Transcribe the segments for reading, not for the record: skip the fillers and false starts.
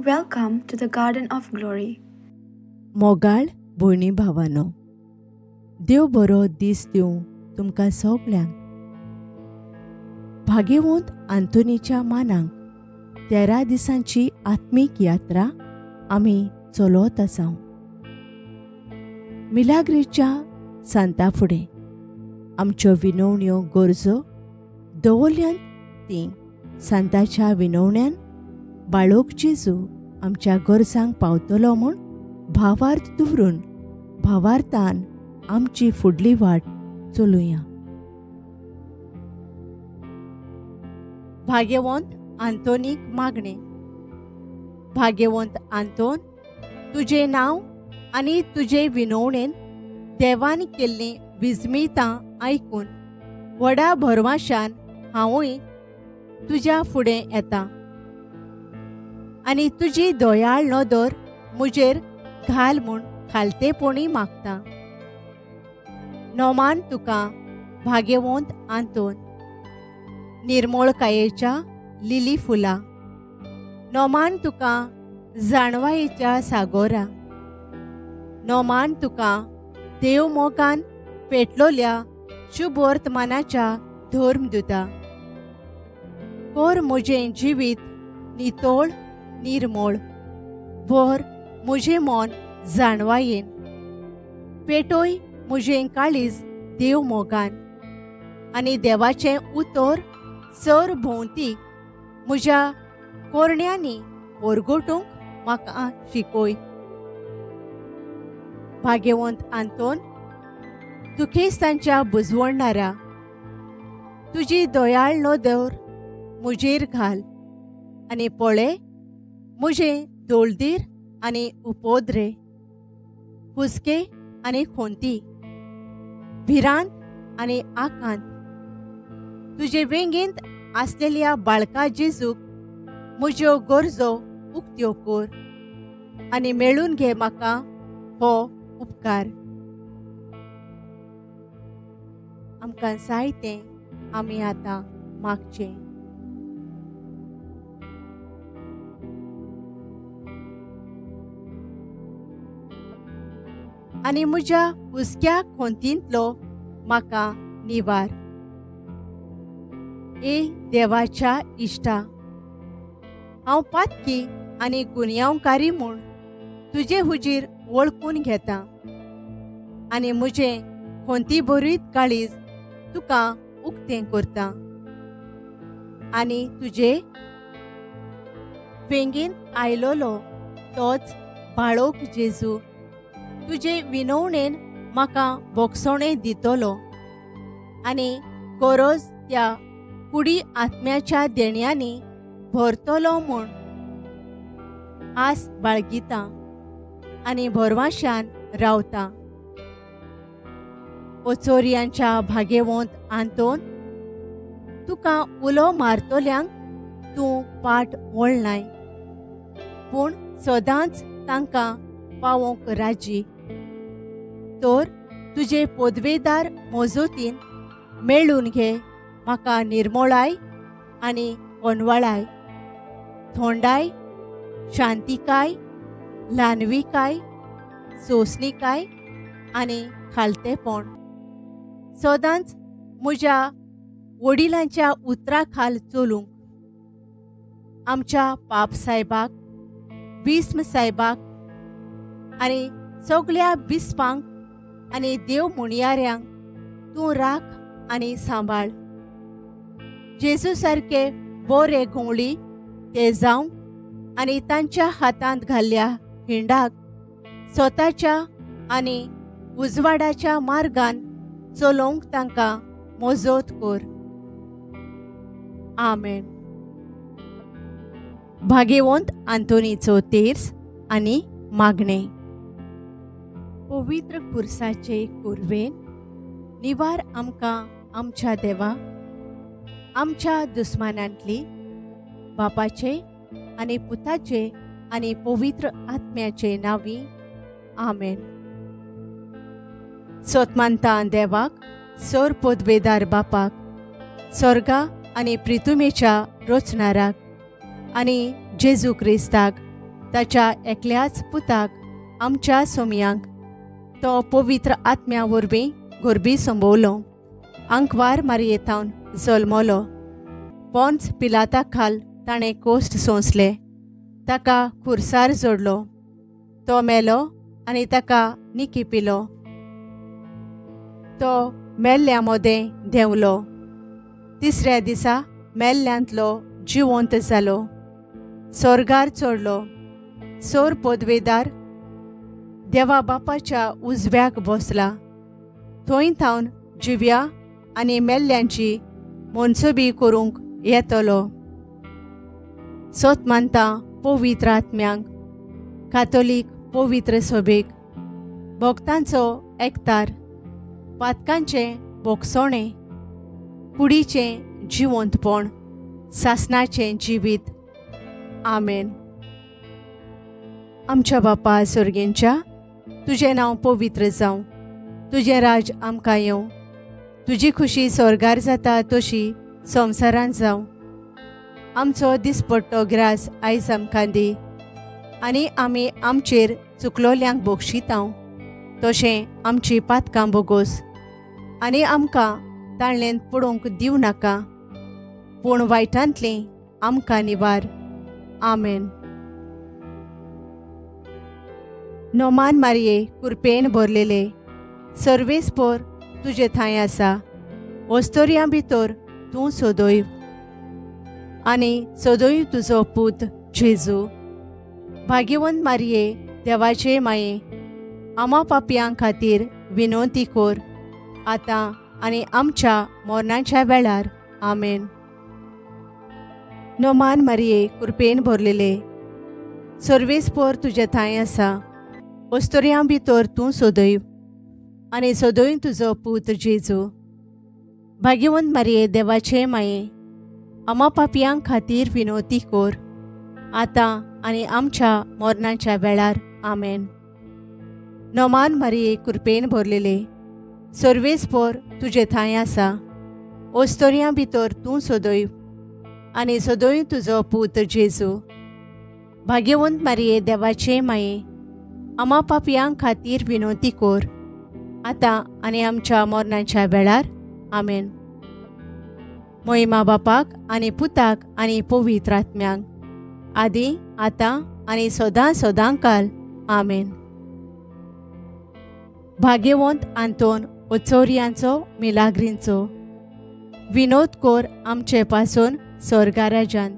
Welcome to the Garden of Glory. मोगाळ भयणी भावानो, देव बरो दीस दिवं तुमकां सगल्यांक. भाग्यवंत आंतोनीच्या मानांक 13 दिसांची आत्मीक यात्रा आमी चलत आसां. मिलाग्रेच्या सांता फुडें आमच्यो विनवण्यो गरजो दवरल्यान ती सांताच्या विनवण्यान बाळोक जेजू आमच्या गरजांक पावतलो म्हूण भावार्थ दवरून भावार्थान आमची फुडली वाट चलुया. भाग्यवंत आंतोनीक मागणें. भाग्यवंत आंतोन, तुजें नांव आनी तुजे विनवणेन देवान केल्लीं विजमितां आयकून व्हडा भरवशान हांवूय तुज्या फुडें येतां आनी तुजी दयाळ नदर मुजेर घाल म्हूण खालतेपणी मागतां. नोमान तुका भाग्यवंत आंतोन, निर्मळकायेच्या लिली फुलां. नोमान तुका जाणवायेच्या सागोरा. नोमान तुका देव मोगान पेटलोल्या शुभ वर्तमानाच्या धर्मदूता. कोर म्हजें जिवीत नितोळ निर्मळ. भर म्हजें मन जाणवायेन. पेटोय म्हजें काळीज देव मोगान. आनी देवाचें उतर सर भोंवतीक म्हज्या कोरण्यांनी ओरगोटूंक म्हाका शिकय. भाग्यवंत आंतोन, दुखेस्तांच्या बुजवणारा, तुजी दयाळ नदर म्हजेर घाल आनी पळय म्हजें दोळदीर आनी उपोद्रे, हुस्के आनी खोंती, भिरांत आनी आकांत. तुजे वेंगेंत आसलेल्या बाळका जेजूक म्हज्यो गरजो उक्त्यो कर आनी मेळून घे म्हाका हो उपकार. आमकां जाय तें आमी आतां मागचें. आनी म्हज्या हुस्क्या खोंतींतलो म्हाका निवार. ए देवाच्या इश्टा, हांव पातकी आनी गुन्यांवकारी म्हूण तुजे हुजीर वळखून घेतां आनी म्हजें खोंती भरीत काळीज तुका उक्तें करतां. आनी तुजे वेंगेंत आयलोलो तोच बाळोक जेजू तुजे विनवणेन म्हाका भोगसणें दितलो आनी गरज त्या कुडी आत्म्याच्या देण्यांनी भरतलो म्हूण आस बाळगितां आनी भरवशान रावतां. ओचोरियांच्या भाग्यवंत आंतोन, तुका उलो मारतल्यांक तूं पाट वळनाय, पूण सदांच तांकां पावोंक राजी. तर तुजे पदवेदार मोजोतीन मेळून घे म्हाका निर्मळाय आनी कोनवाळाय, थोंडाय, शांतिकाय, ल्हानविकाय, सोंसणीकाय आनी खालतेपण. सदांच म्हज्या वडिलांच्या उतरा खाल चलूंक, आमच्या पाप सायबाक, बिस्म सायबाक आनी सगळ्या बिस्पांक आनी देव मुणयाऱ्यांक तूं राख आनी सांबाळ. जेजू सारके बरे घोवळी ते जावंक आनी तांच्या हातांत घाल्ल्या हिंडाक स्वताच्या आनी उजवाडाच्या मार्गान चलोवंक तांकां मोजत कर. आमेन. भाग्यवंत आंतोनीचो तेर्स आनी मागणें. पवित्र खुर्साचे कुरवेन निवार आमकां आमच्या देवा, आमच्या दुस्मानांतली, बापाचे आनी पुताचे आनी पवित्र आत्म्याचे नांवी. आमेन. सोतमानता देवाक, सर पदवेदार बापाक, स्वर्गा आनी प्रितुमेच्या रचणाराक आनी जेजू क्रिस्ताक ताच्या एकल्याच पुताक आमच्या सोमयांक तो पवित्र आत्म्या वरवीं घोरबी संभोवलो, आंकवार मारयेतावन जल्मलो, पोंच पिलाता खाल ताणें कोश्ट सोंसले, ताका खुर्सार जोडलो, तो मेलो आनी ताका निकिपिलो, तो मेल्ल्या मोदें देंवलो, तिसऱ्या दिसा मेल्ल्यांतलो जिवंत जालो, स्वर्गार चडलो, सोर पदवेदार देवा बापाच्या उजव्याक बसला, थंय थावन जिव्या आनी मेल्ल्यांची मनसुबी करूंक येतलो. सोत मानता पवित्र आत्म्यांक, कातोलीक पवित्र सभेक, भक्तांचो एकतार, पातकांचें बोगसोणें, कुडीचें जिवंतपण, सासणाचें जिवीत. आमेन. आमच्या बापा सुर्गेंच्या, तुजें नांव पवित्र जावं, तुजें राज आमकां येवं, तुजी खुशी स्वर्गार जाता तशी संवसारांत जावं. आमचो दिसपट्टो ग्रास आयज आमकां दी, आनी आमी आमचेर चुकलोल्यांक बक्षितांव तशें आमची पातकां बोगोस, आनी आमकां ताळ्ळेंत पडूंक दिवं नाका, पूण वायटांतलीं आमकां निवार. आमेन. नोमान मारये कुरपेन भरलेले, सर्वेस्पोर तुजे थंय आसा, वस्तोरयां भितर तूं सोदोय, आनी सोदोय तुजो पूत जेजू. भाग्यवंत मारये देवाचे माये, आमा पापयां खातीर विनोती कोर, आतां आनी आमच्या मरणाच्या वेळार. आमेन. नोमान मारये कुरपेन भरलेले, सर्वेस्पोर तुजे थंय आसा, वस्तोरयां भितर तूं सोदोय, आनी सोदोय तुजो पूत जेजू. भाग्यवंत मारये देवाचे माये, आमा पापयां खातीर विनोती कोर, आतां आनी आमच्या मरणाच्या वेळार. आमेन. नोमान मारये कुरपेन भरलेले, सर्वेस्पोर तुजे थंय आसा, वस्तोरयां भितर तूं सोदोय, आनी सोदोय तुजो पूत जेजू. भाग्यवंत मारये देवाचे माये, आमा पापयां खातीर विनोती कोर, आतां आनी आमच्या मरणाच्या वेळार. आमेन. महिमा बापाक आनी पुताक आनी पवित्र आत्म्यांक, आदी आतां आनी सदां सदांकाल. आमेन. भाग्यवंत आंतोन ओचोरियांचो मिलाग्रींचो, विनोद कोर आमचे पासून स्वर्गाराजान.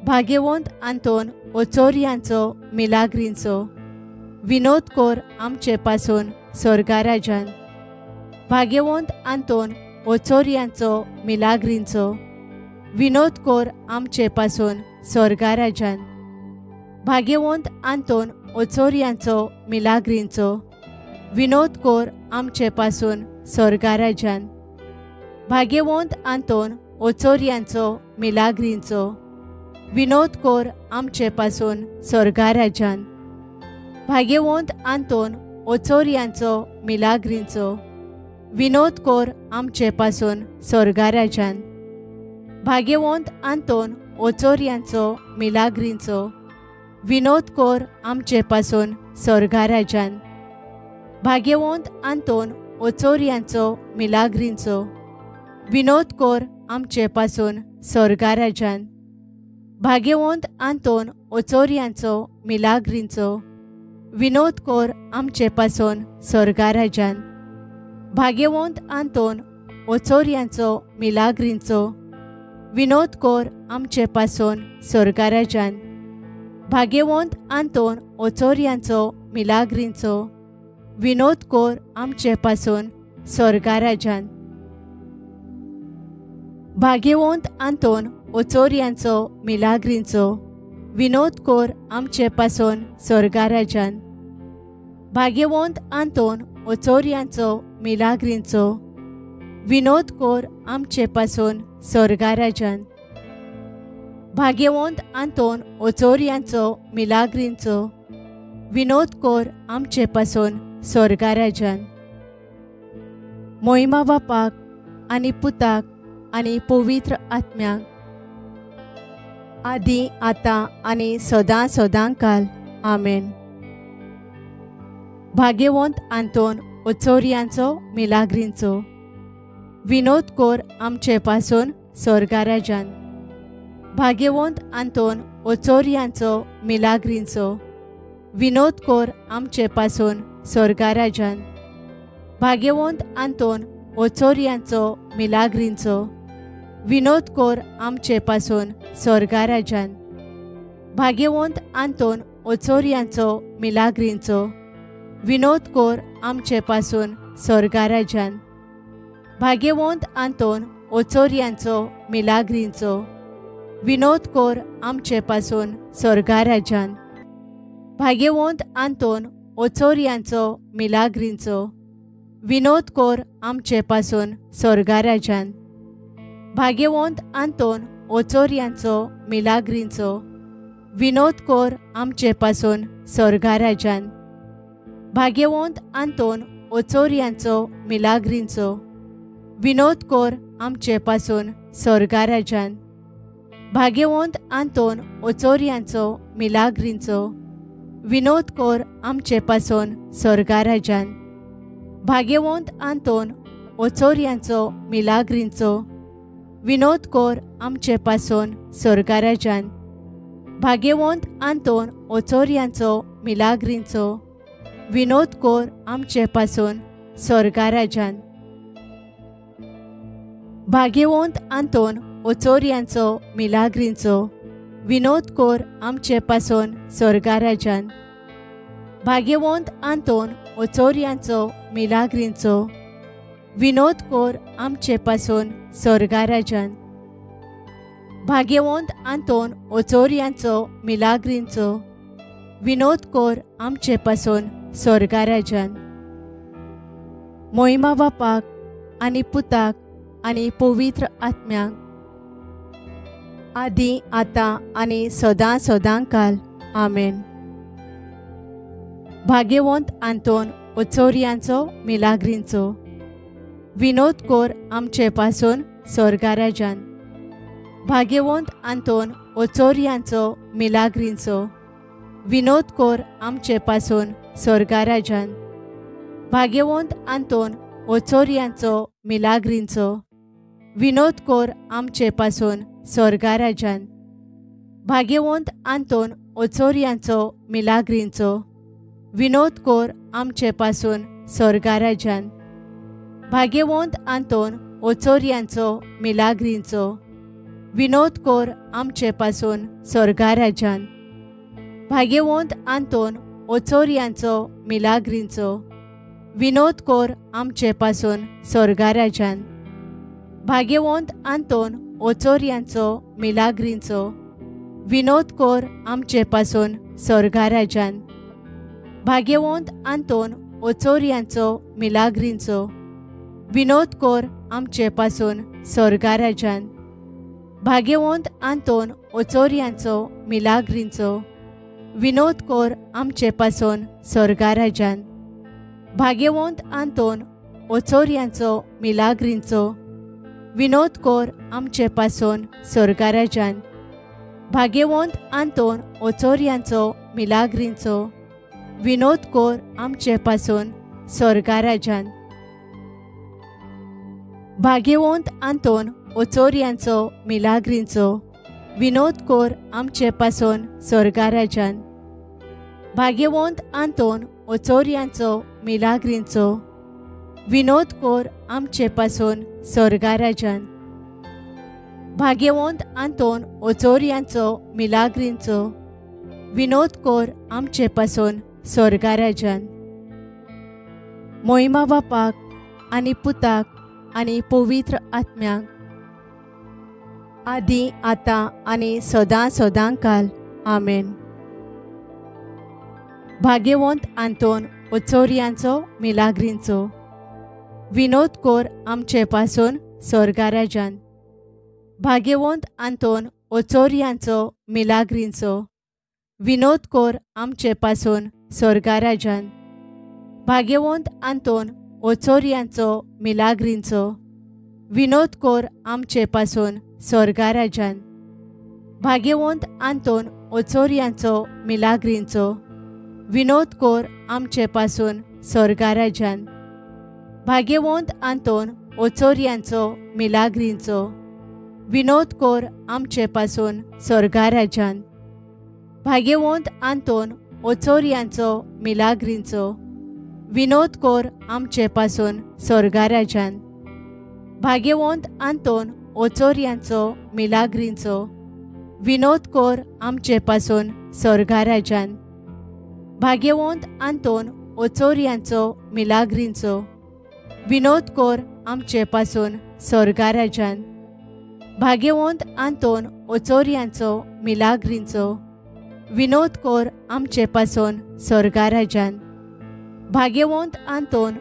भाग्यवंत आंतोन ओचोरियांचो मिलाग्रींचो, विनोद कोर आमचे पासून स्वर्गाराजान. भाग्यवंत आंतोन ओचोरियांचो मिलाग्रींचो, विनोद कोर आमचे पासून स्वर्गाराजान. भाग्यवंत आंतोन ओचोरियांचो मिलाग्रींचो, विनोद कोर आमचे पासून स्वर्गाराजान. भाग्यवंत आंतोन ओचोरियांचो मिलाग्रींचो, विनोद कोर आमचे पासून स्वर्गाराजान. भाग्यवंत आंतोन ओचोरियांचो मिलाग्रींचो, विनोद कोर आमचे पासून स्वर्गाराजान. भाग्यवंत आंतोन ओचोरियांचो मिलाग्रींचो, विनोद कोर आमचे पासून स्वर्गाराजान. भाग्यवंत आंतोन ओचोरियांचो मिलाग्रींचो, विनोद कोर आमचे पासून स्वर्गाराजान. भाग्यवंत आंतोन ओचोरियांचो मिलाग्रींचो, विनोद कोर आमचे पासून स्वर्गाराजान. भाग्यवंत आंतोन ओचोरियांचो मिलाग्रींचो, विनोद कोर आमचे पासून स्वर्गाराजान. भाग्यवंत आंतोन ओचोरियांचो मिलाग्रींचो, विनोद कोर आमचे पासून स्वर्गाराजान. भाग्यवंत आंतोन ओचोरियांचो मिलाग्रींचो, विनोद कोर आमचे पासून स्वर्गाराजान. भाग्यवंत आंतोन ओचोरियांचो मिलाग्रींचो, विनोद कोर आमचे पासून स्वर्गाराजान. भाग्यवंत आंतोन ओचोरियांचो मिलाग्रींचो, विनोद कोर आमचे पासून स्वर्गाराजान. महिमा बापाक आनी पुताक आनी पवित्र आत्म्याक, आदी आतां आनी सदां सदांकाल आमेन. भाग्यवंत आंतोन ओचोरियांचो मिलाग्रींचो विनोद कोर आमचे पासून स्वर्गाराज्यान. भाग्यवंत आंतोन ओचोरियांचो मिलाग्रींचो विनोद कोर आमचे पासून स्वर्गाराज्यान. भाग्यवंत आंतोन ओचोरियांचो मिलाग्रींचो विनोद कोर आमचे पासून स्वर्गाराज्यान. भाग्यवंत आंतोन ओचोरियांचो मिलाग्रींचो विनोद कोर आमचे पासून स्वर्गाराज्यान. भाग्यवंत आंतोन ओचोरियांचो मिलाग्रींचो विनोद कोर आमचे पासून स्वर्गाराज्यान. भाग्यवंत आंतोन ओचोरियांचो मिलाग्रींचो विनोद कोर आमचे पासून स्वर्गाराज्यान. भाग्यवंत आंतोन ओचोरियांचो मिलाग्रींचो विनोद कोर आमचे पासून स्वर्गाराज्यान. भाग्यवंत आंतोन ओचोरियांचो मिलाग्रींचो विनोद कोर आमचे पासून स्वर्गाराज्यान. भाग्यवंत आंतोन ओचोरियांचो मिलाग्रींचो विनोद कोर आमचे पासून स्वर्गाराज्यान. भाग्यवंत आंतोन ओचोरियांचो मिलाग्रींचो विनोद कोर आमचे पासून स्वर्गाराज्यान. भाग्यवंत आंतोन ओचोरियांचो मिलाग्रींचो विनोद कोर आमचे पासून स्वर्गाराज्यान. भाग्यवंत आंतोन ओचोरियांचो मिलाग्रींचो विनोद कोर आमचे पासून स्वर्गाराज्यान. भाग्यवंत आंतोन ओचोरियांचो मिलाग्रींचो विनोद कोर आमचे पासून स्वर्गाराज्यान. भाग्यवंत आंतोन ओचोरियांचो मिलाग्रींचो विनोद कोर आमचे पासून स्वर्गाराज्यान. मोहिमा बापाक आनी पुताक आनी पवित्र आत्म्याक आदी आतां आनी सदां सदांकाल आमेन. भाग्यवंत आंतोन ओचोरियांचो मिलाग्रींचो विनोद कोर आमचे पासून स्वर्गाराज्यान. भाग्यवंत आंतोन ओचोरियांचो मिलाग्रींचो विनोद कोर आमचे पासून स्वर्गाराज्यान. भाग्यवंत आंतोन ओचोरियांचो मिलाग्रींचो विनोद कोर आमचे पासून स्वर्गाराज्यान. भाग्यवंत आंतोन ओचोरियांचो मिलाग्रींचो विनोद कोर आमचे पासून स्वर्गाराज्यान. भाग्यवंत आंतोन ओचोरियांचो मिलाग्रींचो विनोद कोर आमचे पासून स्वर्गाराज्यान. भाग्यवंत आंतोन ओचोरियांचो मिलाग्रींचो विनोद कोर आमचे पासून स्वर्गाराज्यान. भाग्यवंत आंतोन ओचोरियांचो मिलाग्रींचो विनोद कोर आमचे पासून स्वर्गाराज्यान. भाग्यवंत आंतोन ओचोरियांचो मिलाग्रींचो विनोद कोर आमचे पासून स्वर्गाराज्यान. भाग्यवंत आंतोन ओचोरियांचो मिलाग्रींचो विनोद कोर आमचे पासून स्वर्गाराज्यान. भाग्यवंत आंतोन ओचोरियांचो मिलाग्रींचो विनोद कोर आमचे पासून स्वर्गाराज्यान. भाग्यवंत आंतोन ओचोरियांचो मिलाग्रींचो विनोद कोर आमचे पासून स्वर्गाराज्यान. भाग्यवंत आंतोन ओचोरियांचो मिलाग्रींचो विनोद कोर आमचे पासून स्वर्गाराज्यान. भाग्यवंत आंतोन ओचोरियांचो मिलाग्रींचो विनोद कोर आमचे पासून स्वर्गाराज्यान. भाग्यवंत आंतोन ओचोरियांचो मिलाग्रींचो विनोद कोर आमचे पासून स्वर्गाराज्यान. मोहिमा बापाक आनी पुताक आनी पवित्र आत्म्याक आदी आतां आनी सदां सदांकाल आमेन. भाग्यवंत आंतोन ओचोरियांचो मिलाग्रींचो विनोद कोर आमचे पासून स्वर्गाराज्यान. भाग्यवंत आंतोन ओचोरियांचो मिलाग्रींचो विनोद कोर आमचे पासून स्वर्गाराज्यान. भाग्यवंत आंतोन ओचोरियांचो मिलाग्रींचो विनोद कोर आमचे पासून स्वर्गाराज्यान. भाग्यवंत आंतोन ओचोरियांचो मिलाग्रींचो विनोद कोर आमचे पासून स्वर्गा राज्यान। भाग्यवंत आंतोन ओचोरियांचो मिलाग्रींचो विनोद कोर आमचे पासून स्वर्गा राज्यान। भाग्यवंत आंतोन ओचोरियांचो मिलाग्रींचो विनोद कोर आमचे पासून स्वर्गा राज्यान। भाग्यवंत आंतोन ओचोरियांचो मिलाग्रींचो विनोद कोर आमचे पासून स्वर्गा राज्यान। भाग्यवंत आंतोन ओचोरियांचो मिलाग्रींचो विनोद कोर आमचे पासून स्वर्गा राज्यान। भाग्यवंत आंतोन ओचोरियांचो मिलाग्रींचो विनोद कोर आमचे पासून स्वर्गा राज्यान। भाग्यवंत आंतोन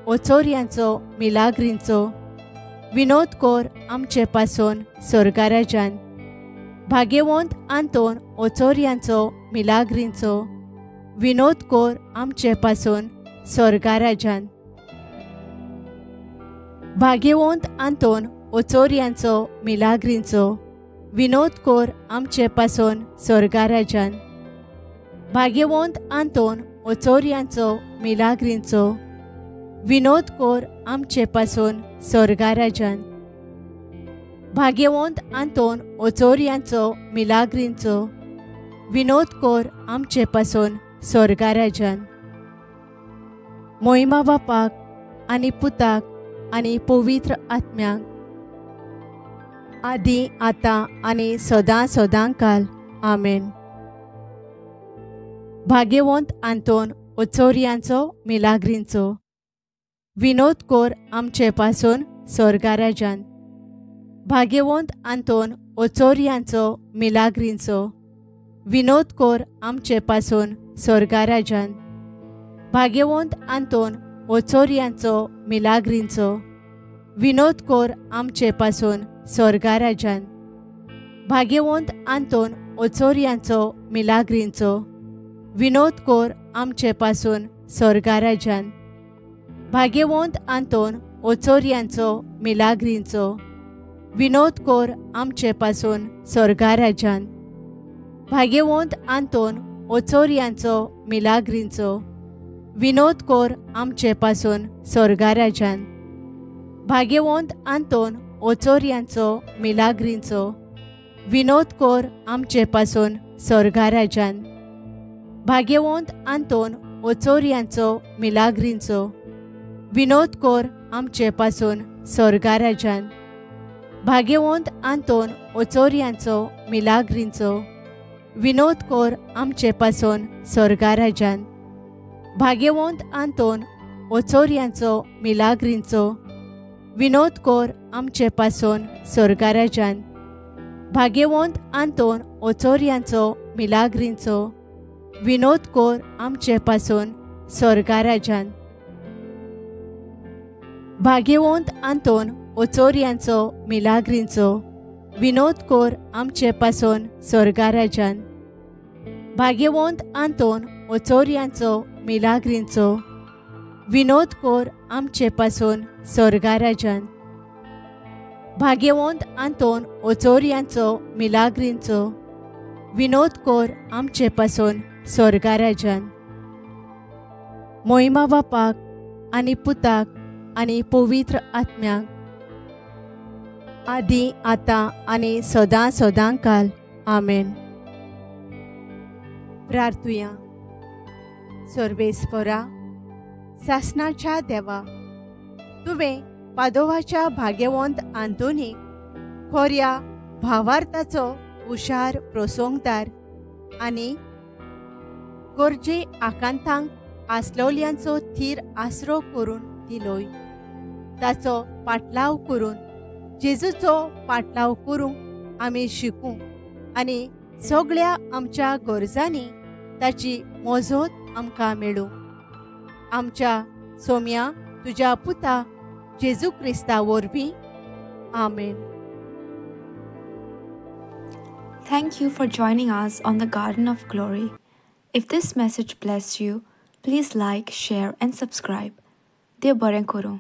ओचोरियांचो मिलाग्रींचो विनोद कोर आमचे पासून स्वर्गा राज्यान। भाग्यवंत आंतोन ओचोरियांचो मिलाग्रींचो विनोद कोर आमचे पासून स्वर्गा राज्यान। भाग्यवंत आंतोन ओचोरियांचो मिलाग्रींचो विनोद कोर आमचे पासून स्वर्गा राज्यान। भाग्यवंत आंतोन ओचोरियांचो मिलाग्रींचो विनोद कोर आमचे पासून स्वर्गा राज्यान। भाग्यवंत आंतोन ओचोरियांचो मिलाग्रींचो विनोद कोर आमचे पासून स्वर्गा राज्यान। मोहिमा बापाक आनी पुताक आनी पवित्र आत्म्याक आदी आतां आनी सदां सदांकाल आमेन। भाग्यवंत आंतोन ओचोरियांचो मिलाग्रींचो विनोद कोर आमचे पासून स्वर्गा राज्यान। भाग्यवंत आंतोन ओचोरियांचो मिलाग्रींचो विनोद कोर आमचे पासून स्वर्गा राज्यान। भाग्यवंत आंतोन ओचोरियांचो मिलाग्रींचो विनोद कोर आमचे पासून स्वर्गा राज्यान। भाग्यवंत आंतोन ओचोरियांचो मिलाग्रींचो विनोद कोर आमचे पासून स्वर्गा राज्यान। भाग्यवंत आंतोन ओचोरियांचो मिलाग्रींचो विनोद कोर आमचे पासून स्वर्गा राज्यान। भाग्यवंत आंतोन ओचोरियांचो मिलाग्रींचो विनोद कोर आमचे पासून स्वर्गा राज्यान। भाग्यवंत आंतोन ओचोरियांचो मिलाग्रींचो विनोद कोर आमचे पासून स्वर्गा राज्यान। भाग्यवंत आंतोन ओचोरियांचो मिलाग्रींचो विनोद कोर आमचे पासून स्वर्गा राज्यान। भाग्यवंत आंतोन ओचोरियांचो मिलाग्रींचो विनोद कोर आमचे पासून स्वर्गा राज्यान। भाग्यवंत आंतोन ओचोरियांचो मिलाग्रींचो विनोद कोर आमचे पासून स्वर्गा राज्यान। भाग्यवंत आंतोन ओचोरियांचो मिलाग्रींचो विनोद कोर आमचे पासून स्वर्गा राज्यान। भाग्यवंत आंतोन ओचोरियांचो मिलाग्रींचो विनोद कोर आमचे पासून स्वर्गा राज्यान। भाग्यवंत आंतोन ओचोरियांचो मिलाग्रींचो विनोद कोर आमचे पासून स्वर्गा राज्यान। भाग्यवंत आंतोन ओचोरियांचो मिलाग्रींचो विनोद कोर आमचे पासून स्वर्गा राज्यान। मोहिमा बापाक आनी पुताक आनी पवित्र आत्म्याक आदी आतां आनी सदां सदांकाल आमेन। प्रार्थुया। सर्वेस्परा सासणाच्या देवा, तुवें पादोवाच्या भाग्यवंत आंतोनीक खोऱ्या भावार्थाचो हुशार प्रसंगदार आनी गरजे आकांतांक आसलोल्यांचो थीर आसरो करून दिलोय। ताचो पाटलाव करून जेजूचो पाटलाव करूंक आमी शिकूं आनी सगळ्या आमच्या गरजांनी ताची मजत आमकां मेळूं। आमच्या सोम्या तुज्या पुता जेजू क्रिस्ता वरवीं आमेन। Thank you for joining us on the Garden of Glory. If this message blessed you, please like, share and subscribe. Dev baren koro.